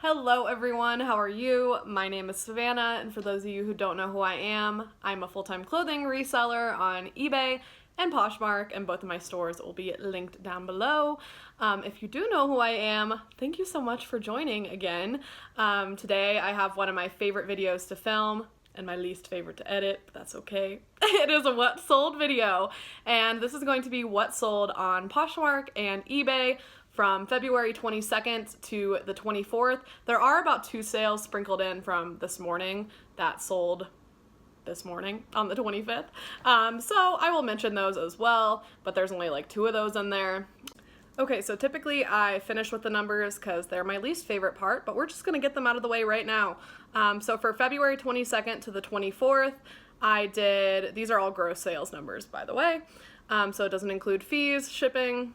Hello everyone, how are you? My name is Savannah, and for those of you who don't know who I am, I'm a full-time clothing reseller on eBay and Poshmark, and both of my stores will be linked down below. If you do know who I am, thank you so much for joining again. Today I have one of my favorite videos to film and my least favorite to edit, but that's okay. It is a what sold video, and this is going to be what sold on Poshmark and eBay from February 22nd to the 24th. There are about 2 sales sprinkled in from this morning that sold this morning on the 25th. So I will mention those as well, but there's only like 2 of those in there. Okay, so typically I finish with the numbers because they're my least favorite part, but we're just gonna get them out of the way right now. So for February 22nd to the 24th, these are all gross sales numbers, by the way. So it doesn't include fees, shipping,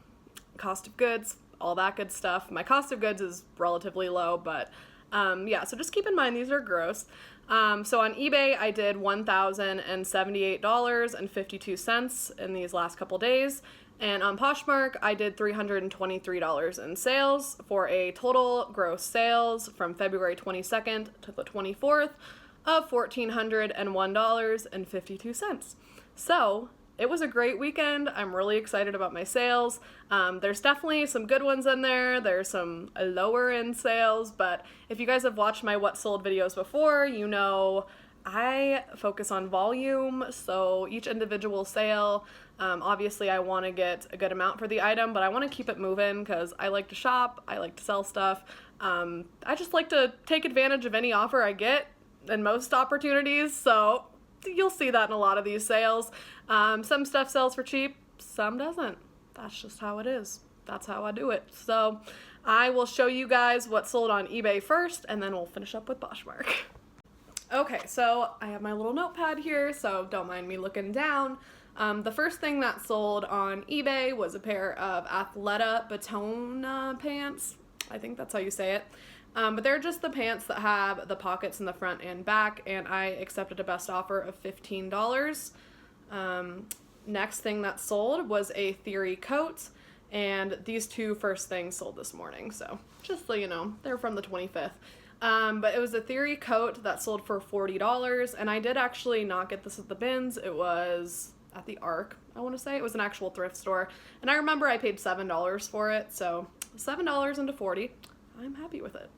cost of goods, all that good stuff. My cost of goods is relatively low, but yeah, so just keep in mind these are gross. So on eBay, I did $1,078.52 in these last couple days. And on Poshmark, I did $323 in sales for a total gross sales from February 22nd to the 24th of $1,401.52. So it was a great weekend. I'm really excited about my sales. There's definitely some good ones in there. There's some lower end sales, but if you guys have watched my what sold videos before, you know I focus on volume, so each individual sale, obviously I want to get a good amount for the item, but I want to keep it moving because I like to shop, I like to sell stuff. I just like to take advantage of any offer I get in most opportunities, so you'll see that in a lot of these sales. Some stuff sells for cheap, some doesn't. That's just how it is. That's how I do it. So I will show you guys what sold on eBay first, and then we'll finish up with Poshmark. Okay, so I have my little notepad here, so don't mind me looking down. The first thing that sold on eBay was a pair of Athleta Batona pants. I think that's how you say it. But they're just the pants that have the pockets in the front and back, and I accepted a best offer of $15. Next thing that sold was a Theory coat, and these 2 first things sold this morning, so just so you know, they're from the 25th. But it was a Theory coat that sold for $40, and I did actually not get this at the bins. It was at the Arc, I want to say. It was an actual thrift store, and I remember I paid $7 for it, so $7 into 40, I'm happy with it.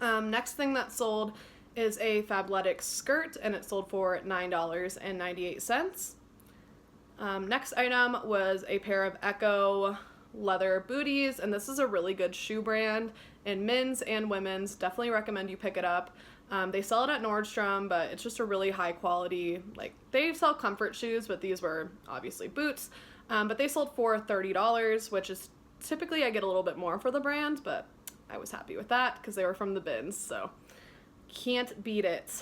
Next thing that sold is a Fabletics skirt, and it sold for $9.98. Next item was a pair of Echo leather booties, and this is a really good shoe brand in men's and women's. Definitely recommend you pick it up. They sell it at Nordstrom, but it's just a really high quality, like, they sell comfort shoes, but these were obviously boots. But they sold for $30, which is typically I get a little bit more for the brand, but I was happy with that because they were from the bins, so can't beat it.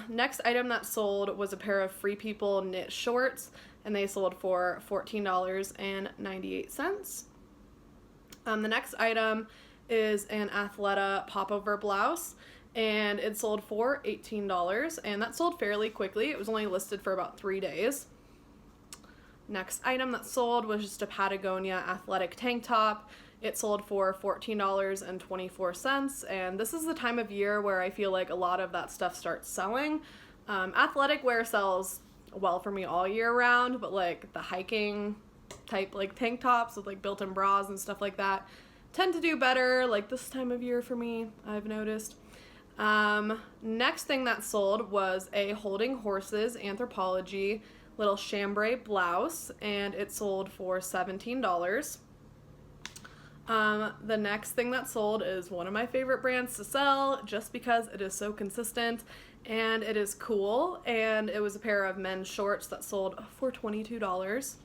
Next item that sold was a pair of Free People knit shorts, and they sold for $14.98. The next item is an Athleta popover blouse, and it sold for $18, and that sold fairly quickly. It was only listed for about 3 days. Next item that sold was just a Patagonia athletic tank top. It sold for $14.24, and this is the time of year where I feel like a lot of that stuff starts selling. Athletic wear sells well for me all year round, but like the hiking type like tank tops with like built-in bras and stuff like that tend to do better like this time of year for me, I've noticed. Next thing that sold was a Holding Horses Anthropologie little chambray blouse, and it sold for $17. The next thing that sold is one of my favorite brands to sell just because it is so consistent and it is cool, and it was a pair of men's shorts that sold for $22.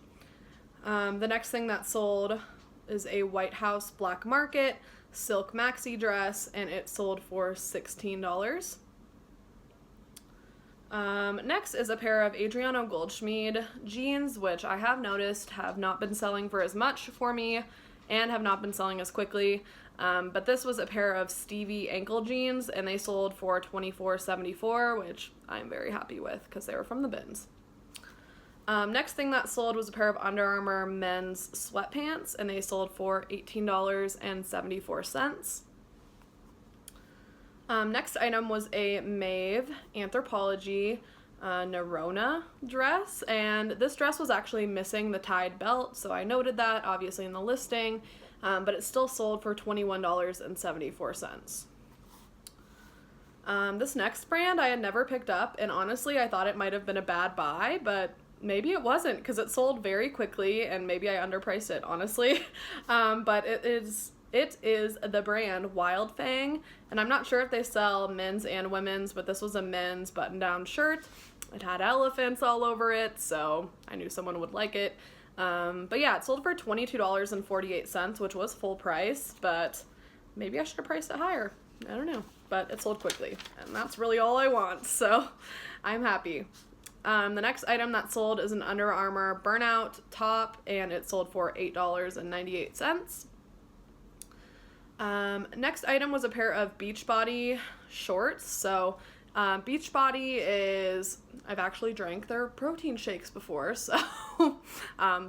The next thing that sold is a White House Black Market silk maxi dress, and it sold for $16. Next is a pair of Adriano Goldschmied jeans, which I have noticed have not been selling for as much for me and have not been selling as quickly. But this was a pair of Stevie ankle jeans, and they sold for $24.74, which I'm very happy with because they were from the bins. Next thing that sold was a pair of Under Armour men's sweatpants, and they sold for $18.74. Next item was a Maeve Anthropologie Nerona dress, and this dress was actually missing the tied belt, so I noted that obviously in the listing, but it still sold for $21.74. This next brand I had never picked up, and honestly I thought it might have been a bad buy, but maybe it wasn't, because it sold very quickly, and maybe I underpriced it, honestly. But it is the brand Wild Fang, and I'm not sure if they sell men's and women's, but this was a men's button-down shirt. It had elephants all over it, so I knew someone would like it. But yeah, it sold for $22.48, which was full price, but maybe I should have priced it higher. I don't know, but it sold quickly, and that's really all I want, so I'm happy. The next item that sold is an Under Armour Burnout top, and it sold for $8.98. Next item was a pair of Beachbody shorts. So Beachbody is, I've actually drank their protein shakes before, so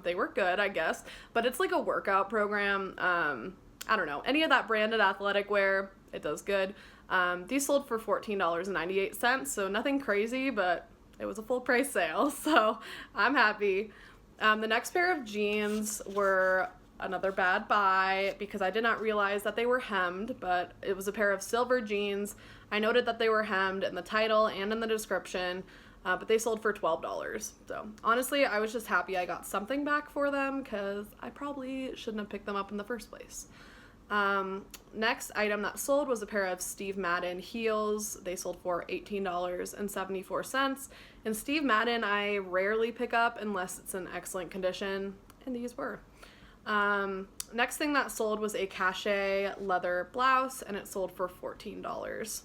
they were good, I guess, but it's like a workout program. I don't know, any of that branded athletic wear, it does good. These sold for $14.98, so nothing crazy, but it was a full price sale, so I'm happy. The next pair of jeans were another bad buy because I did not realize that they were hemmed, but it was a pair of silver jeans. I noted that they were hemmed in the title and in the description, but they sold for $12. So honestly, I was just happy I got something back for them because I probably shouldn't have picked them up in the first place. Next item that sold was a pair of Steve Madden heels. They sold for $18.74. And Steve Madden I rarely pick up unless it's in excellent condition, and these were. Next thing that sold was a cachet leather blouse, and it sold for $14.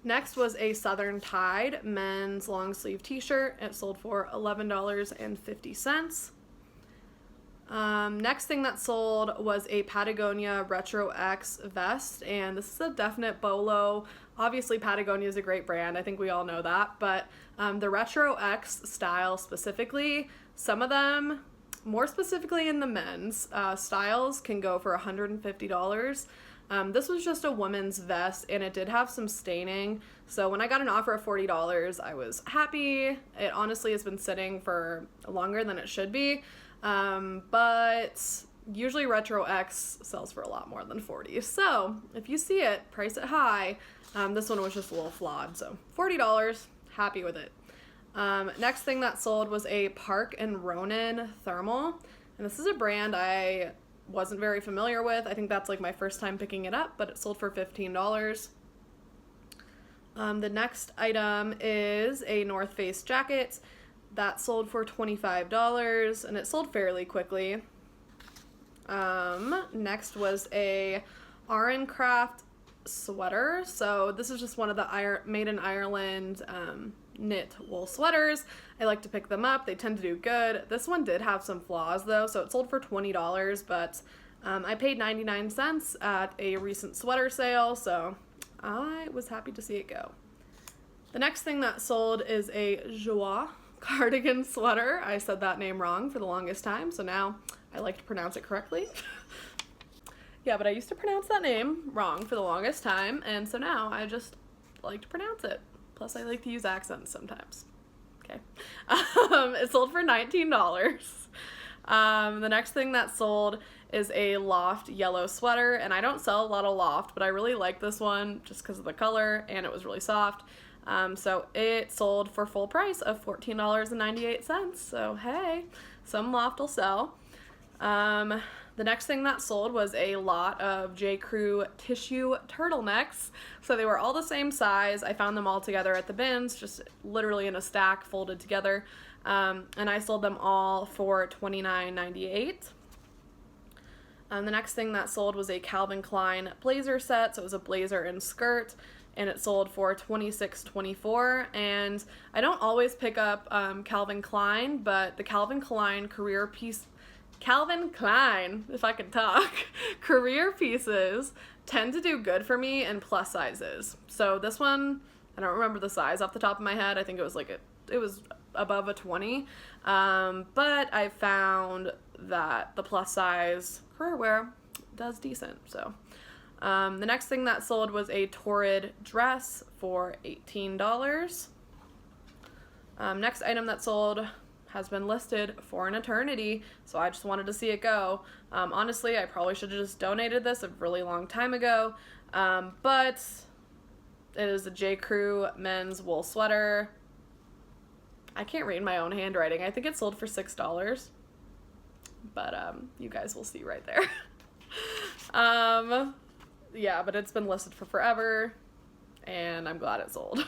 Next was a Southern Tide men's long sleeve t-shirt. It sold for $11.50. Next thing that sold was a Patagonia Retro X vest, and this is a definite bolo. Obviously Patagonia is a great brand, I think we all know that, but the Retro X style specifically, some of them, more specifically in the men's styles, can go for $150. This was just a woman's vest, and it did have some staining, so when I got an offer of $40, I was happy. It honestly has been sitting for longer than it should be, but usually Retro X sells for a lot more than $40, so if you see it, price it high. This one was just a little flawed, so $40, happy with it. Next thing that sold was a Park and Ronin thermal, and this is a brand I wasn't very familiar with. I think that's like my first time picking it up, but it sold for $15. The next item is a North Face jacket that sold for $25, and it sold fairly quickly. Next was a Craft sweater. So this is just one of the made in Ireland knit wool sweaters. I like to pick them up. They tend to do good. This one did have some flaws though, so it sold for $20, but I paid 99 cents at a recent sweater sale, so I was happy to see it go. The next thing that sold is a Joie cardigan sweater. I said that name wrong for the longest time, so now I like to pronounce it correctly. Yeah, but I used to pronounce that name wrong for the longest time, and so now I just like to pronounce it. Plus, I like to use accents sometimes. Okay. It sold for $19. The next thing that sold is a Loft yellow sweater, and I don't sell a lot of Loft, but I really like this one just because of the color, and it was really soft. So it sold for full price of $14.98. So hey, some Loft will sell. The next thing that sold was a lot of J. Crew tissue turtlenecks. So they were all the same size. I found them all together at the bins, just literally in a stack folded together. And I sold them all for $29.98. The next thing that sold was a Calvin Klein blazer set. So it was a blazer and skirt, and it sold for $26.24. And I don't always pick up Calvin Klein, but the Calvin Klein if I can talk, career pieces tend to do good for me in plus sizes. So this one, I don't remember the size off the top of my head. I think it was it was above a 20. But I found that the plus size career wear does decent. So The next thing that sold was a Torrid dress for $18. Next item that sold has been listed for an eternity, so I just wanted to see it go. Honestly, I probably should have just donated this a really long time ago, but it is a J. Crew men's wool sweater. I can't read my own handwriting. I think it sold for $6, but you guys will see right there. Yeah, but it's been listed for forever, and I'm glad it sold.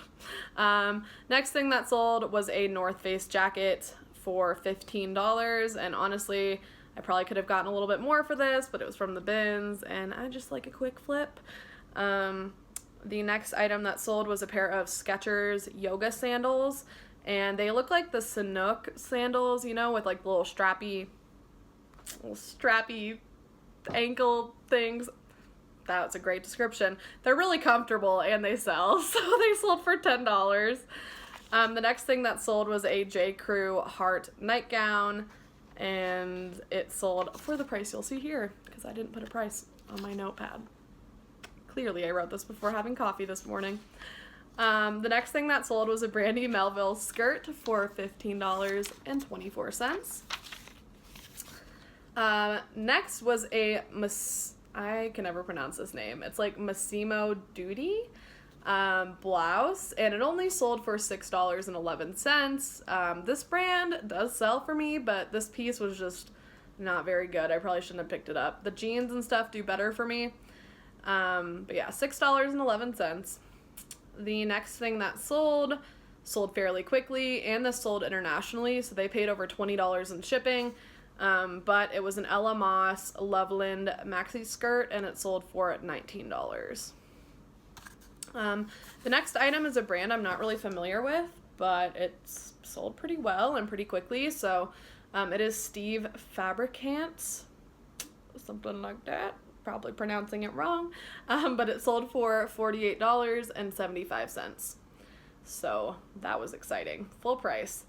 Next thing that sold was a North Face jacket for $15, and honestly, I probably could have gotten a little bit more for this, but it was from the bins, and I just like a quick flip. The next item that sold was a pair of Skechers yoga sandals, and they look like the Sanuk sandals, you know, with like little strappy ankle things. That's a great description. They're really comfortable and they sell, so they sold for $10. The next thing that sold was a J. Crew heart nightgown, and it sold for the price you'll see here, because I didn't put a price on my notepad. Clearly, I wrote this before having coffee this morning. The next thing that sold was a Brandy Melville skirt for $15.24. Next was a I can never pronounce this name. It's like Massimo Dutti blouse, and it only sold for $6.11. This brand does sell for me, but this piece was just not very good. I probably shouldn't have picked it up. The jeans and stuff do better for me. But yeah, $6.11. The next thing that sold fairly quickly, and this sold internationally, so they paid over $20 in shipping. But it was an Ella Moss Loveland maxi skirt, and it sold for $19. The next item is a brand I'm not really familiar with, but it's sold pretty well and pretty quickly. So it is Steve Fabricant, something like that. Probably pronouncing it wrong, but it sold for $48.75. So that was exciting. Full price.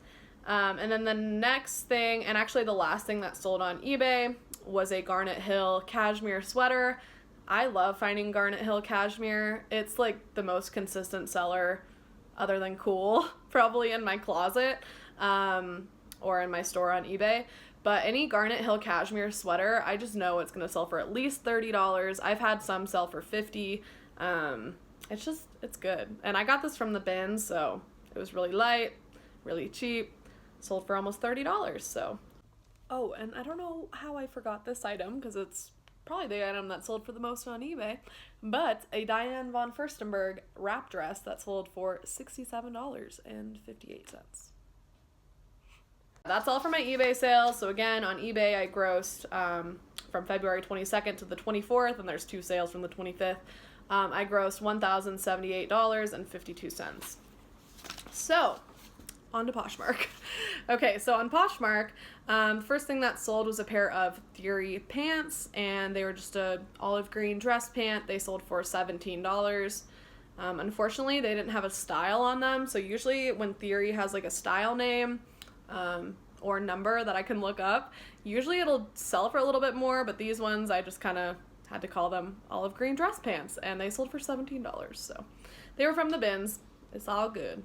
And then the next thing, and actually the last thing that sold on eBay, was a Garnet Hill cashmere sweater. I love finding Garnet Hill cashmere. It's like the most consistent seller, other than Cool, probably in my closet, or in my store on eBay. But any Garnet Hill cashmere sweater, I just know it's going to sell for at least $30. I've had some sell for $50. It's good. And I got this from the bins, so it was really light, really cheap. Sold for almost $30, so. Oh, and I don't know how I forgot this item, because it's probably the item that sold for the most on eBay, but a Diane von Furstenberg wrap dress that sold for $67.58. That's all for my eBay sales. So again, on eBay, I grossed from February 22nd to the 24th, and there's 2 sales from the 25th. I grossed $1,078.52. So, on to Poshmark. Okay, so on Poshmark, the first thing that sold was a pair of Theory pants, and they were just a olive green dress pant. They sold for $17. Unfortunately, they didn't have a style on them, so usually when Theory has like a style name, or number that I can look up, usually it'll sell for a little bit more, but these ones I just kind of had to call them olive green dress pants, and they sold for $17. So they were from the bins. It's all good.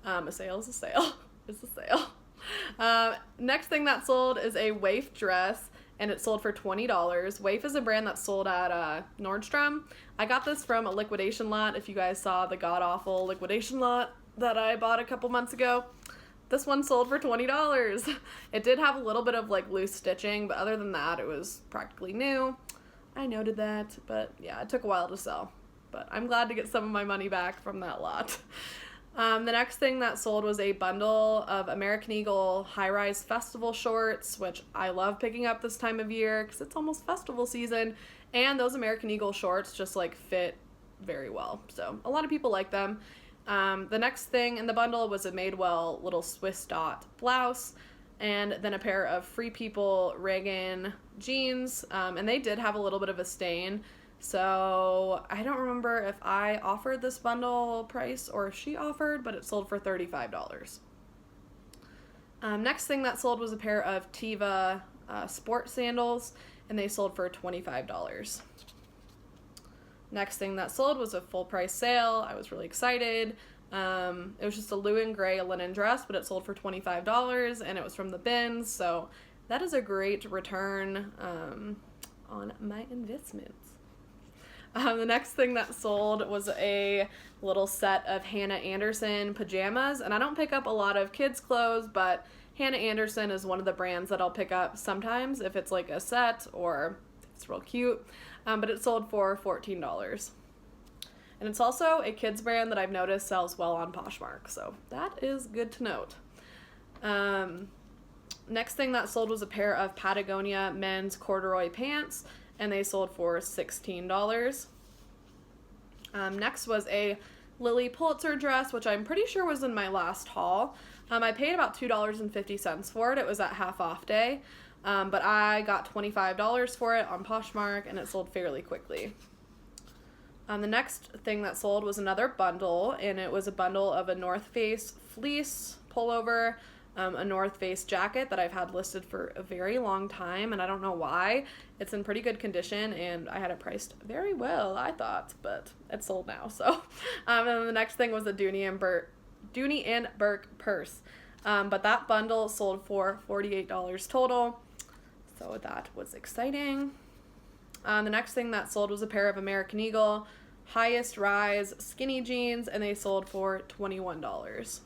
A sale is a sale. It's a sale. Next thing that sold is a waif dress, and it sold for $20. Waif is a brand that's sold at Nordstrom. I got this from a liquidation lot. If you guys saw the god-awful liquidation lot that I bought a couple months ago, this one sold for $20. It did have a little bit of like loose stitching, but other than that, it was practically new. I noted that, but yeah, it took a while to sell. But I'm glad to get some of my money back from that lot. The next thing that sold was a bundle of American Eagle high-rise festival shorts, which I love picking up this time of year because it's almost festival season, and those American Eagle shorts just like fit very well. So a lot of people like them. The next thing in the bundle was a Madewell little Swiss dot blouse, and then a pair of Free People Reagan jeans, and they did have a little bit of a stain, so I don't remember if I offered this bundle price or if she offered, but it sold for $35. Next thing that sold was a pair of Teva sport sandals, and they sold for $25. Next thing that sold was a full price sale. I was really excited. It was just a blue and gray linen dress, but it sold for $25 and it was from the bins. So that is a great return on my investments. The next thing that sold was a little set of Hannah Anderson pajamas. And I don't pick up a lot of kids' clothes, but Hannah Anderson is one of the brands that I'll pick up sometimes if it's like a set or it's real cute. But it sold for $14. And it's also a kids brand that I've noticed sells well on Poshmark, so that is good to note. Next thing that sold was a pair of Patagonia men's corduroy pants, and they sold for $16. Next was a Lily Pulitzer dress, which I'm pretty sure was in my last haul. I paid about $2.50 for it. It was at half off day, but I got $25 for it on Poshmark, and it sold fairly quickly. The next thing that sold was another bundle, and it was a bundle of a North Face fleece pullover, a North Face jacket that I've had listed for a very long time, and I don't know why. It's in pretty good condition, and I had it priced very well, I thought, but it's sold now, so. And then the next thing was a Dooney and Burke purse, but that bundle sold for $48 total, so that was exciting. The next thing that sold was a pair of American Eagle highest rise skinny jeans, and they sold for $21.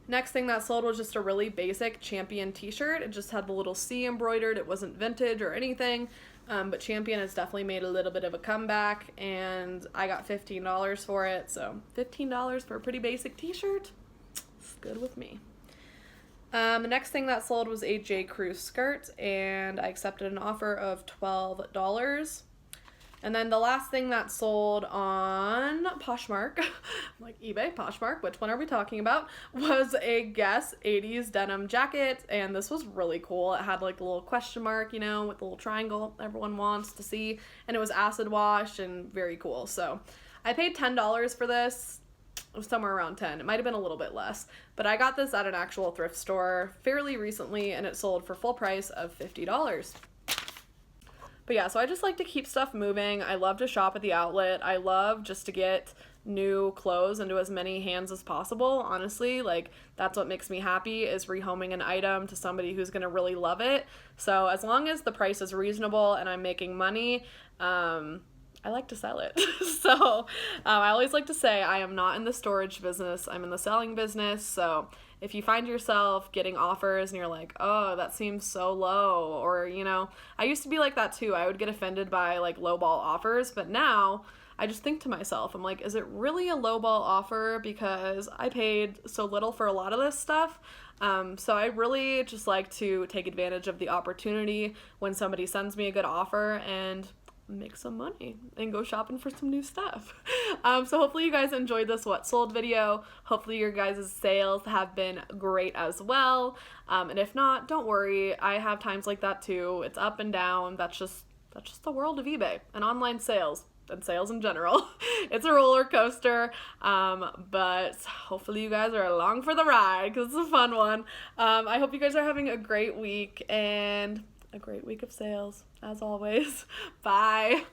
Next thing that sold was just a really basic Champion t-shirt. It just had the little C embroidered. It wasn't vintage or anything, but Champion has definitely made a little bit of a comeback, and I got $15 for it, so $15 for a pretty basic t-shirt, it's good with me. The next thing that sold was a J. Crew skirt, and I accepted an offer of $12. And then the last thing that sold on Poshmark, like eBay, Poshmark, which one are we talking about, was a Guess 80s denim jacket, and this was really cool. It had like a little question mark, you know, with the little triangle everyone wants to see, and it was acid washed and very cool. So I paid $10 for this. It was somewhere around 10. It might have been a little bit less, but I got this at an actual thrift store fairly recently, and it sold for full price of $50. But yeah, so I just like to keep stuff moving. I love to shop at the outlet. I love just to get new clothes into as many hands as possible. Honestly, like, that's what makes me happy, is rehoming an item to somebody who's gonna really love it. So as long as the price is reasonable and I'm making money, I like to sell it. So I always like to say I am not in the storage business, I'm in the selling business. So if you find yourself getting offers and you're like, oh, that seems so low, or, you know, I used to be like that too. I would get offended by like lowball offers, but now I just think to myself, I'm like, is it really a lowball offer because I paid so little for a lot of this stuff? So I really just like to take advantage of the opportunity when somebody sends me a good offer and make some money and go shopping for some new stuff. So hopefully you guys enjoyed this what sold video. Hopefully your guys' sales have been great as well. And if not, don't worry. I have times like that too. It's up and down. That's just the world of eBay and online sales and sales in general. It's a roller coaster. But hopefully you guys are along for the ride because it's a fun one. I hope you guys are having a great week and a great week of sales, as always. Bye.